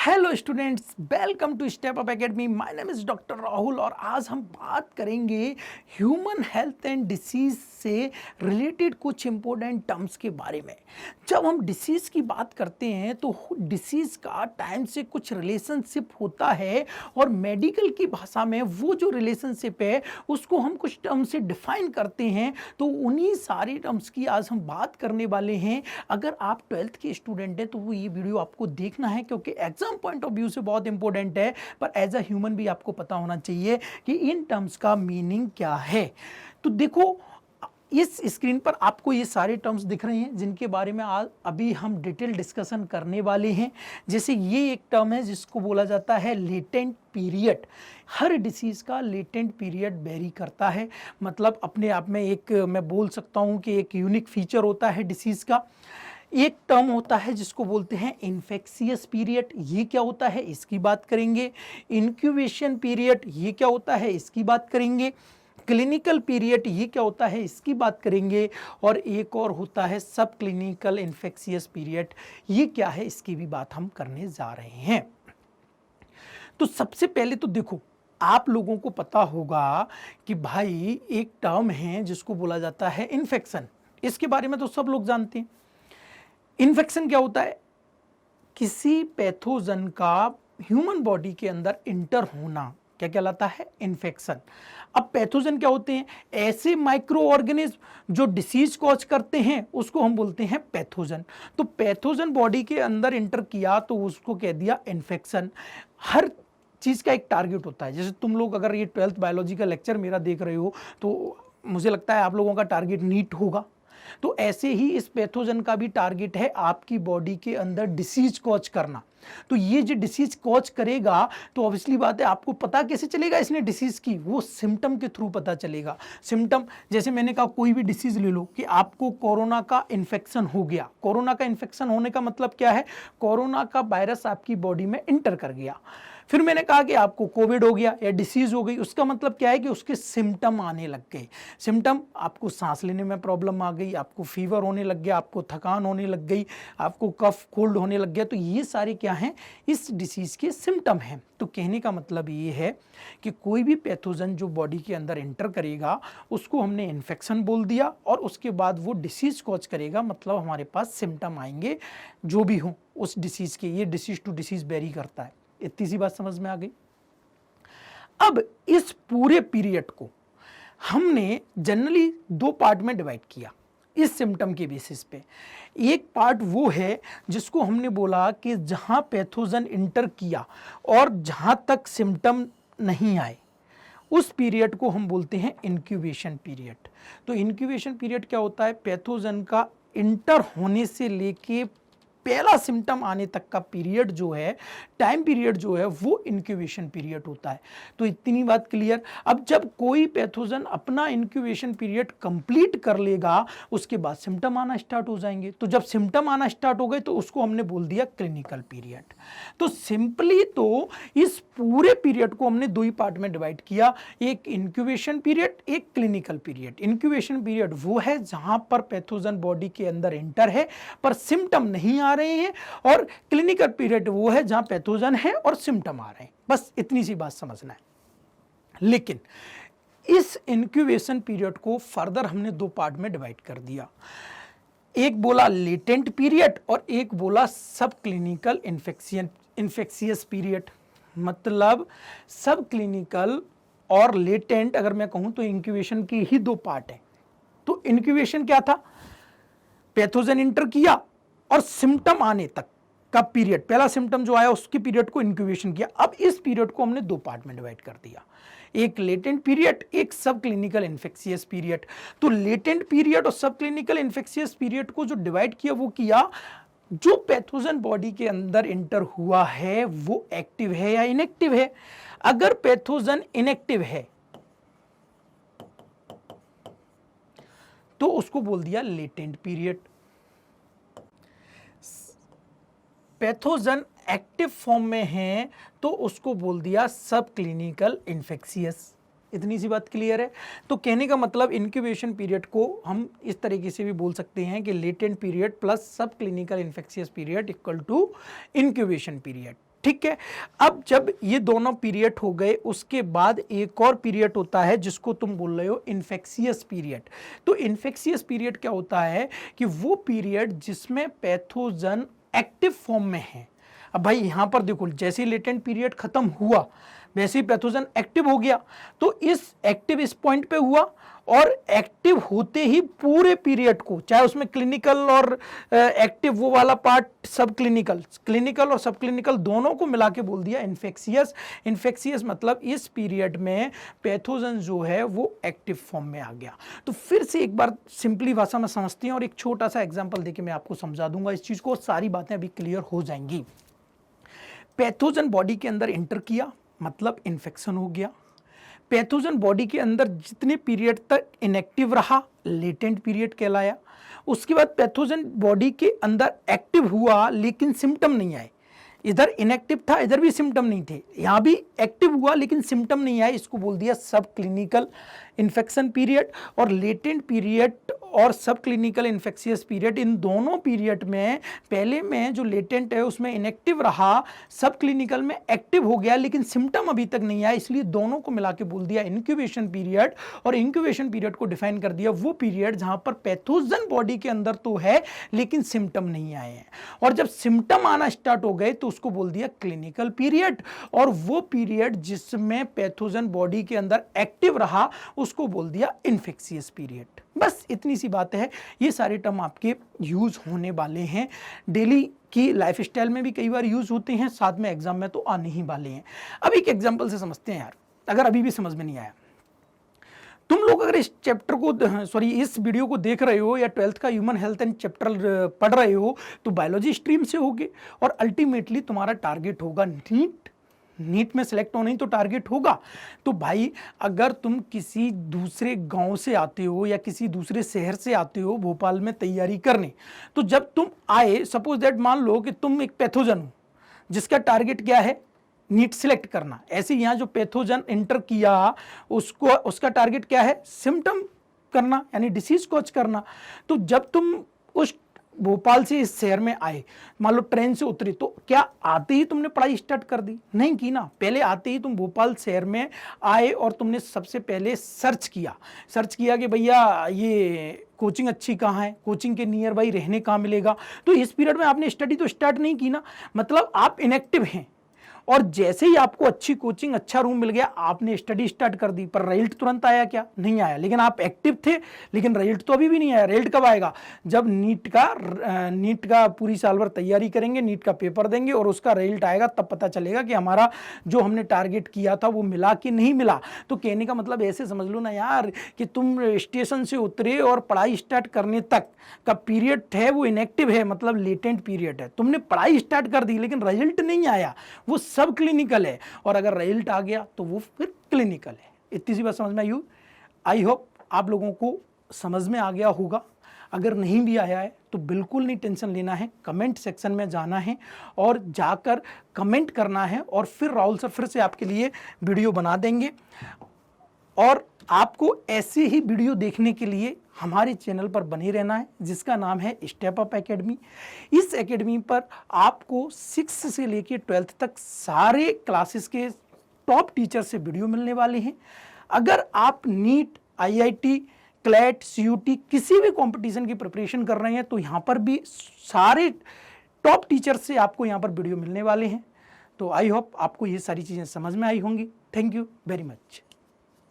Hello students, welcome to step up academy. My name is doctor Rahul और आज हम बात करेंगे ह्यूमन हेल्थ एंड डिसीज़ से रिलेटेड कुछ इंपॉर्टेंट टर्म्स के बारे में। जब हम डिसीज़ की बात करते हैं तो डिसीज़ का टाइम से कुछ रिलेशनशिप होता है और मेडिकल की भाषा में वो जो रिलेशनशिप है उसको हम कुछ टर्म से डिफाइन करते हैं। तो उन्हीं सारे टर्म्स की आज हम बात करने वाले हैं। अगर आप 12th के स्टूडेंट हैं तो वो ये वीडियो आपको देखना है क्योंकि एग्जाम पॉइंट ऑफ व्यू से बहुत इंपॉर्टेंट है, पर एज अ ह्यूमन भी आपको पता होना चाहिए कि इन टर्म्स का मीनिंग क्या है। तो देखो, इस स्क्रीन पर आपको ये सारे टर्म्स दिख रहे हैं जिनके बारे में आज अभी हम डिटेल डिस्कशन करने वाले हैं। जैसे ये एक टर्म है जिसको बोला जाता है लेटेंट पीरियड। हर डिसीज़ का लेटेंट पीरियड वेरी करता है, मतलब अपने आप में एक मैं बोल सकता हूँ कि एक यूनिक फीचर होता है डिसीज़ का। एक टर्म होता है जिसको बोलते हैं इन्फेक्शियस पीरियड, ये क्या होता है इसकी बात करेंगे। इंक्यूबेशन पीरियड, ये क्या होता है इसकी बात करेंगे। क्लिनिकल पीरियड, ये क्या होता है इसकी बात करेंगे। और एक और होता है सब क्लिनिकल इन्फेक्शियस पीरियड, ये क्या है इसकी भी बात हम करने जा रहे हैं। तो सबसे पहले तो देखो, आप लोगों को पता होगा कि भाई एक टर्म है जिसको बोला जाता है इन्फेक्शन। इसके बारे में तो सब लोग जानते हैं। इन्फेक्शन क्या होता है? किसी पैथोजन का ह्यूमन बॉडी के अंदर इंटर होना क्या कहलाता है? इन्फेक्शन। अब पैथोजन क्या होते हैं? ऐसे माइक्रो ऑर्गेनिज्म जो डिसीज कॉज करते हैं उसको हम बोलते हैं पैथोजन। तो पैथोजन बॉडी के अंदर इंटर किया तो उसको कह दिया इन्फेक्शन। हर चीज़ का एक टारगेट होता है। जैसे तुम लोग अगर ये 12th बायोलॉजी का लेक्चर मेरा देख रहे हो तो मुझे लगता है आप लोगों का टारगेट नीट होगा। तो ऐसे ही इस पैथोजन का भी टारगेट है आपकी बॉडी के अंदर डिसीज कॉज करना। तो ये जो डिसीज कॉज करेगा तो ऑब्वियसली बात है, आपको पता कैसे चलेगा इसने डिसीज की? वो सिम्टम के थ्रू पता चलेगा। सिम्टम जैसे मैंने कहा, कोई भी डिसीज ले लो कि आपको कोरोना का इन्फेक्शन हो गया। कोरोना का इन्फेक्शन होने का मतलब क्या है? कोरोना का वायरस आपकी बॉडी में इंटर कर गया। फिर मैंने कहा कि आपको कोविड हो गया या डिसीज हो गई, उसका मतलब क्या है कि उसके सिम्टम आने लग गए। सिम्टम, आपको सांस लेने में प्रॉब्लम आ गई, आपको फीवर होने लग गया, आपको थकान होने लग गई, आपको कफ कोल्ड होने लग गया। तो ये सारे क्या हैं? इस डिसीज के सिम्टम हैं। तो कहने का मतलब ये है कि कोई भी पैथोजन जो बॉडी के अंदर एंटर करेगा उसको हमने इन्फेक्शन बोल दिया और उसके बाद वो डिसीज कॉज करेगा, मतलब हमारे पास सिम्टम आएंगे जो भी हो उस डिसीज के। ये डिसीज टू डिसीज वेरी करता है। इतनी सी बात समझ में आ गई। अब इस पूरे पीरियड को हमने जनरली दो पार्ट में डिवाइड किया इस सिम्टम के बेसिस पे। एक पार्ट वो है जिसको हमने बोला कि जहां पैथोजन इंटर किया और जहां तक सिम्टम नहीं आए उस पीरियड को हम बोलते हैं इंक्यूबेशन पीरियड। तो इंक्यूबेशन पीरियड क्या होता है? पैथोजन का इंटर होने से लेके पहला सिम्टम आने तक का पीरियड जो है, टाइम पीरियड जो है, वो इंक्यूबेशन पीरियड होता है। तो इतनी बात क्लियर। अब जब कोई पैथोजन अपना इंक्यूबेशन पीरियड कंप्लीट कर लेगा उसके बाद सिम्टम आना स्टार्ट हो जाएंगे। तो जब सिम्टम आना स्टार्ट हो गए तो उसको हमने बोल दिया क्लिनिकल पीरियड। तो सिंपली तो इस पूरे पीरियड को हमने दो ही पार्ट में डिवाइड किया, एक इंक्यूबेशन पीरियड, एक क्लिनिकल पीरियड। इंक्यूबेशन पीरियड वो है जहां पर पैथोजन बॉडी के अंदर एंटर है पर सिम्टम नहीं आ रहे हैं, और क्लिनिकल पीरियड वो है जहां पैथोजन है और सिम्टम आ रहे हैं। बस इतनी सी बात समझना है। लेकिन इस इंक्यूबेशन पीरियड को फर्दर हमने दो पार्ट में डिवाइड कर दिया। एक बोला लेटेंट पीरियड और एक बोला सब क्लिनिकल इन्फेक्शियस पीरियड। मतलब सब क्लिनिकल और लेटेंट अगर मैं कहूं तो इंक्यूबेशन की ही दो पार्ट है। तो इंक्यूबेशन क्या था? पैथोजन इंटर किया और सिम्टम आने तक का पीरियड, पहला सिम्टम जो आया उसके पीरियड को इंक्यूबेशन किया। अब इस पीरियड को हमने दो पार्ट में डिवाइड कर दिया, एक लेटेंट पीरियड, एक सब क्लिनिकल इन्फेक्शियस पीरियड। तो लेटेंट पीरियड और सब क्लिनिकल इन्फेक्शियस पीरियड को जो डिवाइड किया वो किया जो पैथोजन बॉडी के अंदर इंटर हुआ है वो एक्टिव है या इनएक्टिव है। अगर पैथोजन इनएक्टिव है तो उसको बोल दिया latent period. Pathogen active form में है तो उसको बोल दिया सब क्लिनिकल इन्फेक्शियस। इतनी सी बात क्लियर है। तो कहने का मतलब इंक्यूबेशन पीरियड को हम इस तरीके से भी बोल सकते हैं कि latent period plus sub clinical infectious period equal to incubation period. ठीक है। अब जब ये दोनों पीरियड हो गए, उसके बाद एक और पीरियड होता है जिसको तुम बोल रहे हो इन्फेक्शियस पीरियड। तो इन्फेक्शियस पीरियड क्या होता है कि वो पीरियड जिसमें पैथोजन एक्टिव फॉर्म में है। अब भाई यहां पर देखो, जैसे लेटेंट पीरियड खत्म हुआ वैसे ही पैथोजन एक्टिव हो गया। तो इस पॉइंट पे हुआ, और एक्टिव होते ही पूरे पीरियड को, चाहे उसमें क्लिनिकल और एक्टिव वो वाला पार्ट, सब क्लिनिकल और सब क्लिनिकल दोनों को मिला के बोल दिया इन्फेक्शियस। इन्फेक्शियस मतलब इस पीरियड में पैथोजन जो है वो एक्टिव फॉर्म में आ गया। तो फिर से एक बार सिंपली भाषा में समझते हैं और एक छोटा सा एग्जाम्पल देके मैं आपको समझा दूंगा इस चीज को, सारी बातें अभी क्लियर हो जाएंगी। पैथोजन बॉडी के अंदर इंटर किया मतलब इन्फेक्शन हो गया। पैथोजन बॉडी के अंदर जितने पीरियड तक इनएक्टिव रहा लेटेंट पीरियड कहलाया। उसके बाद पैथोजन बॉडी के अंदर एक्टिव हुआ लेकिन सिम्टम नहीं आए। इधर इनएक्टिव था, इधर भी सिम्टम नहीं थे, यहां भी एक्टिव हुआ लेकिन सिम्टम नहीं आए, इसको बोल दिया सब क्लिनिकल इन्फेक्शन पीरियड। और लेटेंट पीरियड और सब क्लिनिकल इन्फेक्शियस पीरियड, इन दोनों पीरियड में पहले में जो लेटेंट है उसमें इनएक्टिव रहा, सब क्लिनिकल में एक्टिव हो गया लेकिन सिम्टम अभी तक नहीं आया, इसलिए दोनों को मिला के बोल दिया इंक्यूबेशन पीरियड। और इंक्यूबेशन पीरियड को डिफाइन कर दिया वो पीरियड जहां पर पैथोजन बॉडी के अंदर तो है लेकिन सिम्टम नहीं आए हैं। और जब सिम्टम आना स्टार्ट हो गए तो उसको बोल दिया क्लिनिकल पीरियड। और वो पीरियड जिसमें पैथोजन बॉडी के अंदर एक्टिव रहा उसको बोल दिया इन्फेक्शियस पीरियड। बस इतनी सी बात है। ये सारे टर्म आपके यूज होने वाले हैं, डेली की लाइफस्टाइल में भी कई बार यूज होते हैं, साथ में एग्जाम में तो आने ही वाले हैं। अब एक एग्जांपल से समझते हैं यार, अगर अभी भी समझ में नहीं आया। तुम लोग अगर इस चैप्टर को इस वीडियो को देख रहे हो या 12th का ह्यूमन हेल्थ एंड चैप्टर पढ़ रहे हो तो बायोलॉजी स्ट्रीम से होगे, और अल्टीमेटली तुम्हारा टारगेट होगा नीट में सिलेक्ट होना ही तो टारगेट होगा। तो भाई अगर तुम किसी दूसरे गांव से आते हो या किसी दूसरे शहर से आते हो भोपाल में तैयारी करने, तो जब तुम आए, सपोज दैट मान लो कि तुम एक पैथोजन हो जिसका टारगेट क्या है, नीट सिलेक्ट करना। ऐसे यहां जो पैथोजन एंटर किया उसका टारगेट क्या है, सिम्टम करना यानी डिसीज कॉज करना। तो जब तुम उस भोपाल से इस शहर में आए, मान लो ट्रेन से उतरे, तो क्या आते ही तुमने पढ़ाई स्टार्ट कर दी? नहीं की ना। पहले आते ही तुम भोपाल शहर में आए और तुमने सबसे पहले सर्च किया कि भैया ये कोचिंग अच्छी कहाँ है, कोचिंग के नियर बाई रहने कहाँ मिलेगा। तो इस पीरियड में आपने स्टडी तो स्टार्ट नहीं की ना, मतलब आप इनएक्टिव हैं। और जैसे ही आपको अच्छी कोचिंग, अच्छा रूम मिल गया, आपने स्टडी स्टार्ट कर दी। पर रिजल्ट तुरंत आया क्या? नहीं आया। लेकिन आप एक्टिव थे, लेकिन रिजल्ट तो अभी भी नहीं आया। रिजल्ट कब आएगा? जब नीट का पूरी साल भर तैयारी करेंगे, नीट का पेपर देंगे और उसका रिजल्ट आएगा, तब पता चलेगा कि हमारा जो हमने टारगेट किया था वो मिला कि नहीं मिला। तो कहने का मतलब ऐसे समझ लो ना यार कि तुम स्टेशन से उतरे और पढ़ाई स्टार्ट करने तक का पीरियड है वो इनएक्टिव है, मतलब लेटेंट पीरियड है। तुमने पढ़ाई स्टार्ट कर दी लेकिन रिजल्ट नहीं आया, वो सब क्लिनिकल है। और अगर रिजल्ट आ गया तो वो फिर क्लिनिकल है। इतनी सी बात समझ में आई होप आप लोगों को समझ में आ गया होगा। अगर नहीं भी आया है तो बिल्कुल नहीं टेंशन लेना है, कमेंट सेक्शन में जाना है और जाकर कमेंट करना है, और फिर राहुल सर फिर से आपके लिए वीडियो बना देंगे। और आपको ऐसे ही वीडियो देखने के लिए हमारे चैनल पर बने रहना है, जिसका नाम है स्टेप अप एकेडमी। इस एकेडमी पर आपको 6 से लेकर 12th तक सारे क्लासेस के टॉप टीचर से वीडियो मिलने वाले हैं। अगर आप नीट, IIT, क्लैट, CUT किसी भी कंपटीशन की प्रिपरेशन कर रहे हैं तो यहाँ पर भी सारे टॉप टीचर से आपको यहाँ पर वीडियो मिलने वाले हैं। तो आई होप आपको ये सारी चीज़ें समझ में आई होंगी। Thank you very much.